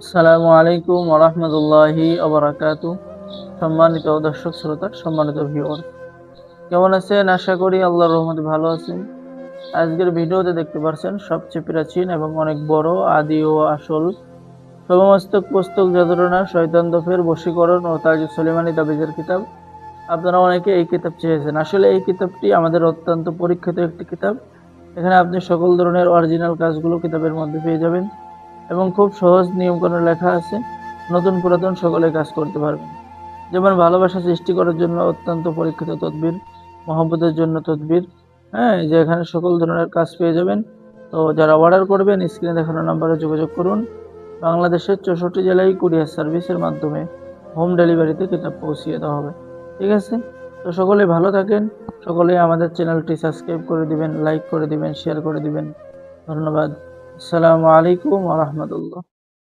আসসালামু আলাইকুম ওয়া রাহমাতুল্লাহি ওয়া বারাকাতুহু। সম্মানিত দর্শক শ্রোতা, সম্মানিত ভিউয়ার, কেমন আছেন? আশা করি আল্লাহর রহমতে ভালো আছেন। আজকের ভিডিওতে দেখতে পারছেন সবচেয়ে প্রাচীন এবং অনেক বড়, আদি ও আসল সমমস্তক পুস্তক যন্ত্রণা, শয়তান দফের বশীকরণ ও তাজ সুলেমানি তাবিজের কিতাব। আপনারা অনেকে এই কিতাব চেয়েছেন। আসলে এই কিতাবটি আমাদের অত্যন্ত পরীক্ষিত একটি কিতাব। এখানে আপনি সকল ধরনের অরিজিনাল কাজগুলো কিতাবের মধ্যে পেয়ে যাবেন এবং খুব সহজ নিয়মকানুন লেখা আছে। নতুন পুরাতন সকলে কাজ করতে পারবেন। যেমন ভালোবাসা সৃষ্টি করার জন্য অত্যন্ত পরীক্ষিত তদবির, মহব্বতের জন্য তদবির, হ্যাঁ, যে এখানে সকল ধরনের কাজ পেয়ে যাবেন। তো যারা অর্ডার করবেন স্ক্রিনে দেখানো নাম্বারে যোগাযোগ করুন। বাংলাদেশের 64 জেলায় কুরিয়ার সার্ভিসের মাধ্যমে হোম ডেলিভারিতে কিতাব পৌঁছিয়ে দেওয়া হবে। ঠিক আছে? তো সকলেই ভালো থাকেন। সকলেই আমাদের চ্যানেলটি সাবস্ক্রাইব করে দিবেন, লাইক করে দিবেন, শেয়ার করে দিবেন। ধন্যবাদ। আসসালামু আলাইকুম ওয়া রাহমাতুল্লাহ।